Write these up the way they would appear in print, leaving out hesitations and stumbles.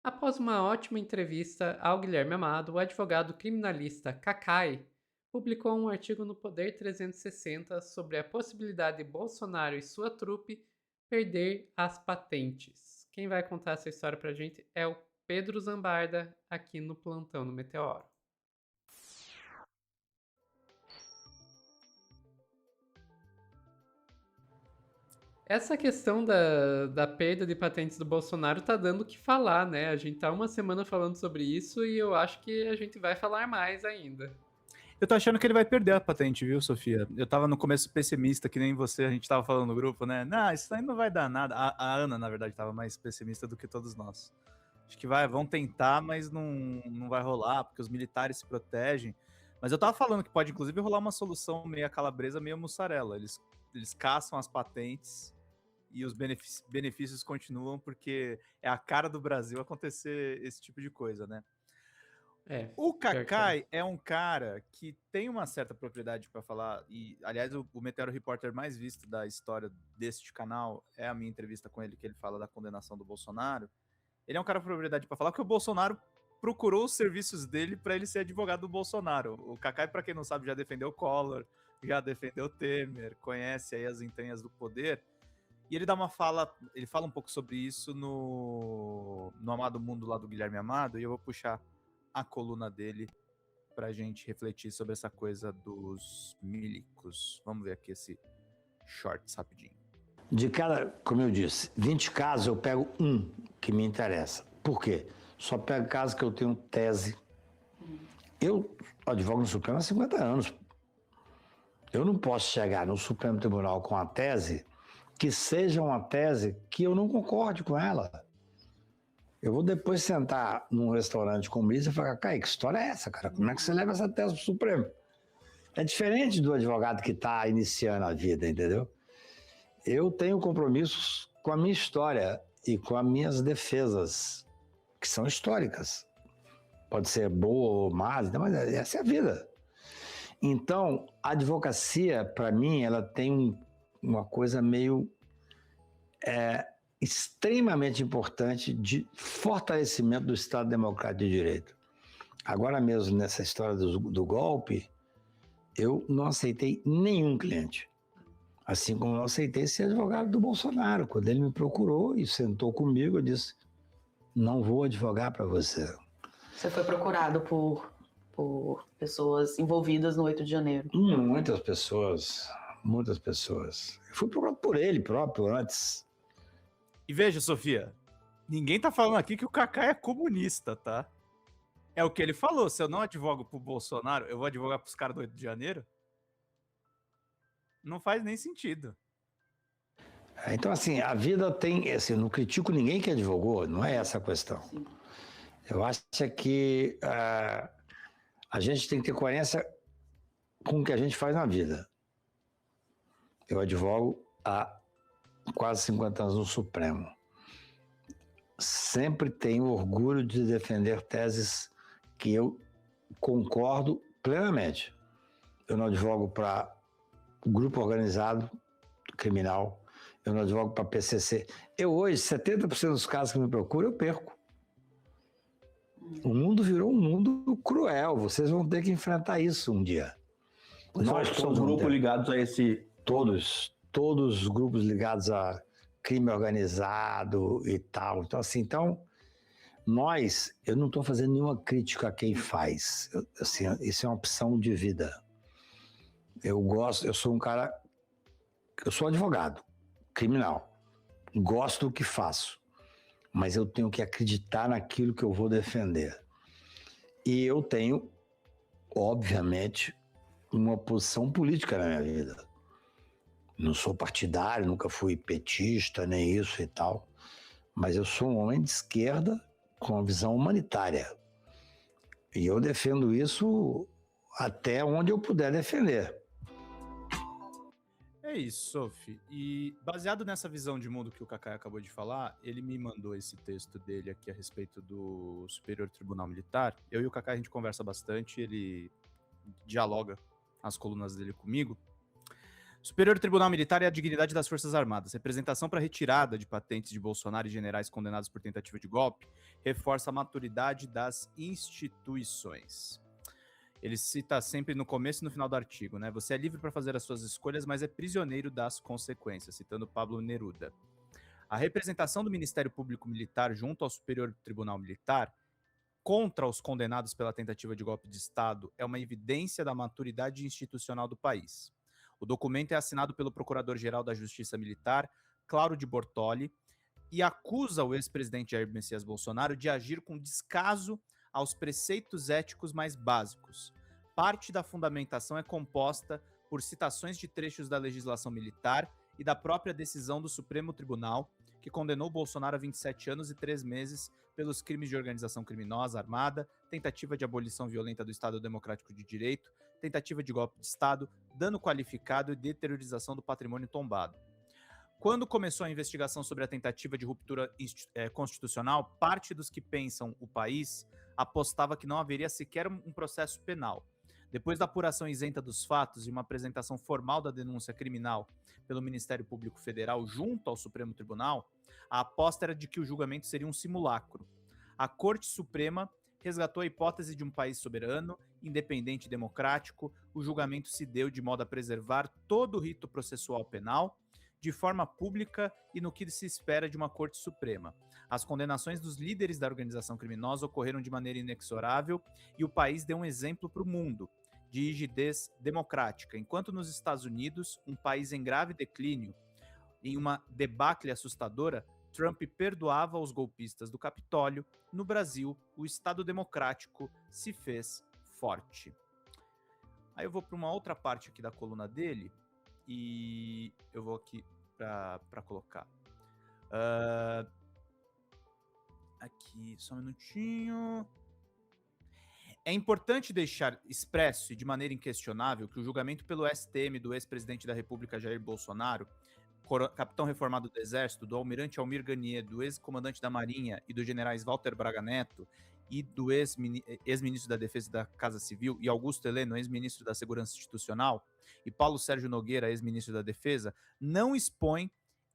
Após uma ótima entrevista ao Guilherme Amado, o advogado criminalista Kakai publicou um artigo no Poder 360 sobre a possibilidade de Bolsonaro e sua trupe perder as patentes. Quem vai contar essa história pra gente é o Pedro Zambarda, aqui no Plantão no Meteoro. Essa questão da perda de patentes do Bolsonaro tá dando o que falar, né? A gente tá uma semana falando sobre isso e eu acho que a gente vai falar mais ainda. Eu tô achando que ele vai perder a patente, viu, Sofia? Eu tava no começo pessimista, que nem você, a gente tava falando no grupo, né? Não, isso aí não vai dar nada. A Ana, na verdade, tava mais pessimista do que todos nós. Acho que vão tentar, mas não vai rolar, porque os militares se protegem. Mas eu tava falando que pode, inclusive, rolar uma solução meio calabresa, meio mussarela. Eles caçam as patentes e os benefícios continuam, porque é a cara do Brasil acontecer esse tipo de coisa, né? É, O pior que é. Kakai é um cara que tem uma certa propriedade para falar, e aliás, o Meteoro Repórter mais visto da história deste canal é a minha entrevista com ele, que ele fala da condenação do Bolsonaro. Ele é um cara com propriedade para falar que o Bolsonaro procurou os serviços dele para ele ser advogado do Bolsonaro. O Kakai, para quem não sabe, já defendeu o Collor, já defendeu o Temer, conhece aí as entranhas do poder. E ele dá uma fala, ele fala um pouco sobre isso no Amado Mundo lá do Guilherme Amado, e eu vou puxar a coluna dele pra gente refletir sobre essa coisa dos milicos. Vamos ver aqui esse shorts rapidinho. De cada, como eu disse, 20 casos eu pego um que me interessa. Por quê? Só pego casos que eu tenho tese. Eu advogo no Supremo há 50 anos. Eu não posso chegar no Supremo Tribunal com a tese que seja uma tese que eu não concorde com ela. Eu vou depois sentar num restaurante com o ministro e falar, Caio, que história é essa, cara? Como é que você leva essa tese para o Supremo? É diferente do advogado que está iniciando a vida, entendeu? Eu tenho compromissos com a minha história e com as minhas defesas, que são históricas. Pode ser boa ou má, mas essa é a vida. Então, a advocacia, para mim, ela tem uma coisa meio extremamente importante de fortalecimento do Estado Democrático de Direito. Agora mesmo, nessa história do golpe, eu não aceitei nenhum cliente. Assim como não aceitei ser advogado do Bolsonaro. Quando ele me procurou e sentou comigo, eu disse, não vou advogar para você. Você foi procurado por pessoas envolvidas no 8 de janeiro? Muitas pessoas, muitas pessoas. Eu fui procurado por ele próprio antes. E veja, Sofia, ninguém tá falando aqui que o Kaká é comunista, tá? É o que ele falou, se eu não advogo pro Bolsonaro, eu vou advogar pros caras do 8 de janeiro? Não faz nem sentido. Então, assim, a vida tem... Assim, eu não critico ninguém que advogou, não é essa a questão. Sim. Eu acho que a gente tem que ter coerência com o que a gente faz na vida. Eu advogo há quase 50 anos no Supremo. Sempre tenho orgulho de defender teses que eu concordo plenamente. Eu não advogo para grupo organizado criminal, eu não advogo para PCC. Eu hoje, 70% dos casos que me procuram, eu perco. O mundo virou um mundo cruel, vocês vão ter que enfrentar isso um dia. Nós são grupos ligados a esse... Todos os grupos ligados a crime organizado e tal. Então, assim, eu não estou fazendo nenhuma crítica a quem faz. Assim, isso é uma opção de vida. Eu sou um cara, eu sou advogado, criminal. Gosto do que faço, mas eu tenho que acreditar naquilo que eu vou defender. E eu tenho, obviamente, uma posição política na minha vida. Não sou partidário, nunca fui petista, nem isso e tal, mas eu sou um homem de esquerda com uma visão humanitária. E eu defendo isso até onde eu puder defender. É isso, Sophie. E baseado nessa visão de mundo que o Kaká acabou de falar, ele me mandou esse texto dele aqui a respeito do Superior Tribunal Militar. Eu e o Kaká, a gente conversa bastante, ele dialoga as colunas dele comigo Superior Tribunal Militar e a dignidade das Forças Armadas. Representação para retirada de patentes de Bolsonaro e generais condenados por tentativa de golpe reforça a maturidade das instituições. Ele cita sempre no começo e no final do artigo, né? Você é livre para fazer as suas escolhas, mas é prisioneiro das consequências, citando Pablo Neruda. A representação do Ministério Público Militar junto ao Superior Tribunal Militar contra os condenados pela tentativa de golpe de Estado é uma evidência da maturidade institucional do país. O documento é assinado pelo Procurador-Geral da Justiça Militar, Claudio de Bortoli, e acusa o ex-presidente Jair Messias Bolsonaro de agir com descaso aos preceitos éticos mais básicos. Parte da fundamentação é composta por citações de trechos da legislação militar e da própria decisão do Supremo Tribunal, que condenou Bolsonaro a 27 anos e 3 meses pelos crimes de organização criminosa armada, tentativa de abolição violenta do Estado Democrático de Direito, tentativa de golpe de Estado, dano qualificado e deteriorização do patrimônio tombado. Quando começou a investigação sobre a tentativa de ruptura constitucional, parte dos que pensam o país apostava que não haveria sequer um processo penal. Depois da apuração isenta dos fatos e uma apresentação formal da denúncia criminal pelo Ministério Público Federal junto ao Supremo Tribunal, a aposta era de que o julgamento seria um simulacro. A Corte Suprema resgatou a hipótese de um país soberano, independente e democrático. O julgamento se deu de modo a preservar todo o rito processual penal, de forma pública e no que se espera de uma Corte Suprema. As condenações dos líderes da organização criminosa ocorreram de maneira inexorável e o país deu um exemplo para o mundo de rigidez democrática, enquanto nos Estados Unidos, um país em grave declínio, em uma debacle assustadora, Trump perdoava os golpistas do Capitólio. No Brasil, o Estado democrático se fez forte. Aí eu vou para uma outra parte aqui da coluna dele e eu vou aqui para colocar. Aqui, só um minutinho. É importante deixar expresso e de maneira inquestionável que o julgamento pelo STM do ex-presidente da República Jair Bolsonaro, capitão reformado do Exército, do almirante Almir Garnier, do ex-comandante da Marinha e dos generais Walter Braga Neto e do ex-ministro da Defesa e da Casa Civil e Augusto Heleno, ex-ministro da Segurança Institucional, e Paulo Sérgio Nogueira, ex-ministro da Defesa, não expõe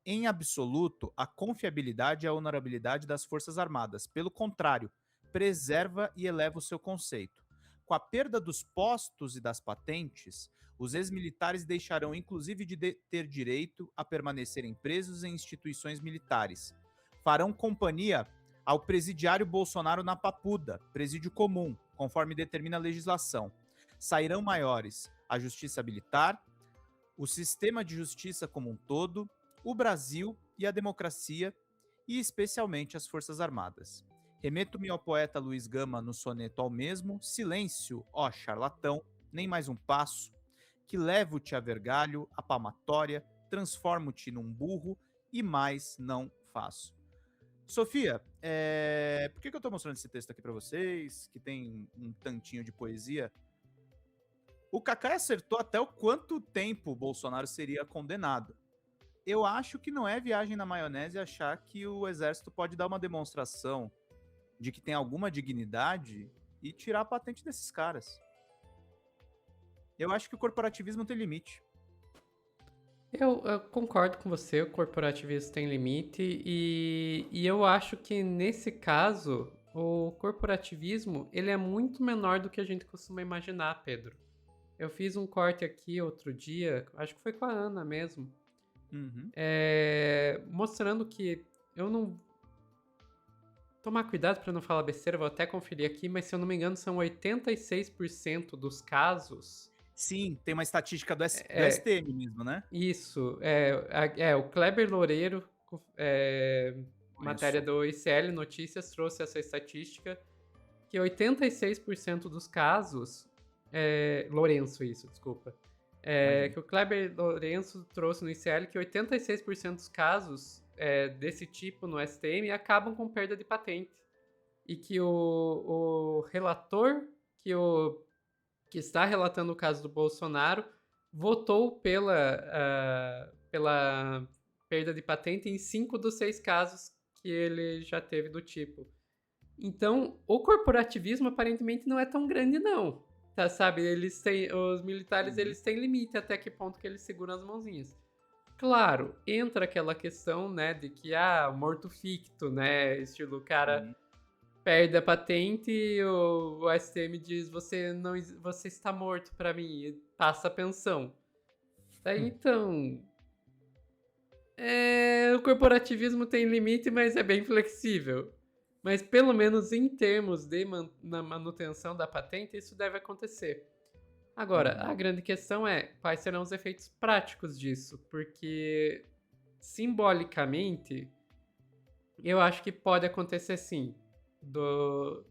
em absoluto a confiabilidade e a honorabilidade das Forças Armadas. Pelo contrário, preserva e eleva o seu conceito. Com a perda dos postos e das patentes, os ex-militares deixarão inclusive de ter direito a permanecerem presos em instituições militares. Farão companhia ao presidiário Bolsonaro na Papuda, presídio comum, conforme determina a legislação. Sairão maiores a justiça militar, o sistema de justiça como um todo, o Brasil e a democracia, e especialmente as Forças Armadas. Remeto-me ao poeta Luiz Gama no soneto ao mesmo: silêncio, ó charlatão, nem mais um passo, que levo-te a vergalho, a palmatória, transformo-te num burro e mais não faço. Sofia, por que eu tô mostrando esse texto aqui para vocês, que tem um tantinho de poesia? O Kaká acertou até o quanto tempo o Bolsonaro seria condenado. Eu acho que não é viagem na maionese achar que o Exército pode dar uma demonstração de que tem alguma dignidade e tirar a patente desses caras. Eu acho que o corporativismo tem limite. Eu concordo com você, o corporativismo tem limite e eu acho que nesse caso o corporativismo ele é muito menor do que a gente costuma imaginar, Pedro. Eu fiz um corte aqui outro dia, acho que foi com a Ana mesmo, mostrando que eu não... Tomar cuidado para não falar besteira, vou até conferir aqui, mas se eu não me engano são 86% dos casos... Sim, tem uma estatística do STM mesmo, né? Isso, o Kleber Loureiro, matéria do ICL Notícias, trouxe essa estatística, que 86% dos casos, Lourenço isso, desculpa, que o Kleber Lourenço trouxe no ICL, que 86% dos casos desse tipo no STM acabam com perda de patente, e que o relator que está relatando o caso do Bolsonaro, votou pela perda de patente em 5 dos 6 casos que ele já teve do tipo. Então, o corporativismo aparentemente não é tão grande, não. tá, sabe? Os militares, eles têm limite até que ponto que eles seguram as mãozinhas. Claro, entra aquela questão, né, de que, morto ficto, né, estilo, o cara perde a patente e o STM diz, você está morto pra mim, e passa a pensão. Daí, então, o corporativismo tem limite, mas é bem flexível. Mas pelo menos em termos de na manutenção da patente, isso deve acontecer. Agora, a grande questão é quais serão os efeitos práticos disso, porque simbolicamente eu acho que pode acontecer sim, do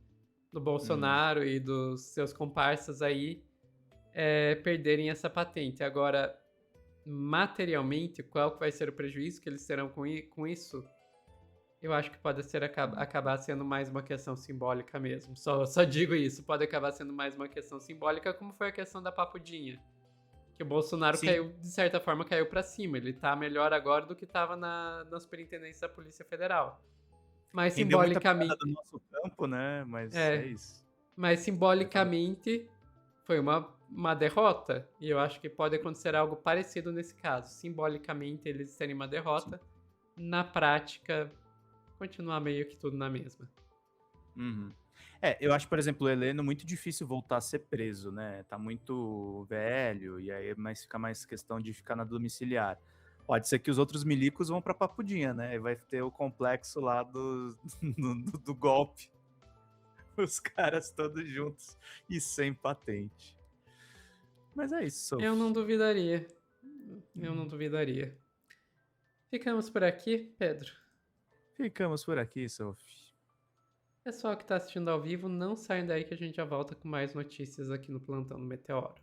Bolsonaro e dos seus comparsas aí perderem essa patente. Agora, materialmente, qual que vai ser o prejuízo que eles terão com isso? Eu acho que pode ser acabar sendo mais uma questão simbólica mesmo. Só digo isso, pode acabar sendo mais uma questão simbólica, como foi a questão da papudinha. Que o Bolsonaro caiu, de certa forma, caiu pra cima. Ele tá melhor agora do que tava na Superintendência da Polícia Federal. Mas Rendeu muita simbolicamente. piada do nosso campo, né? Mas é isso. Mas simbolicamente foi uma derrota. E eu acho que pode acontecer algo parecido nesse caso. Simbolicamente eles terem uma derrota. Na prática, continuar meio que tudo na mesma. Eu acho, por exemplo, o Heleno muito difícil voltar a ser preso, né? Tá muito velho, e aí fica mais questão de ficar na domiciliar. Pode ser que os outros milicos vão pra Papudinha, né? E vai ter o complexo lá do golpe. Os caras todos juntos e sem patente. Mas é isso, Sophie. Eu não duvidaria. Ficamos por aqui, Pedro. Ficamos por aqui, Sophie. Pessoal que tá assistindo ao vivo, não saiam daí que a gente já volta com mais notícias aqui no Plantão do Meteoro.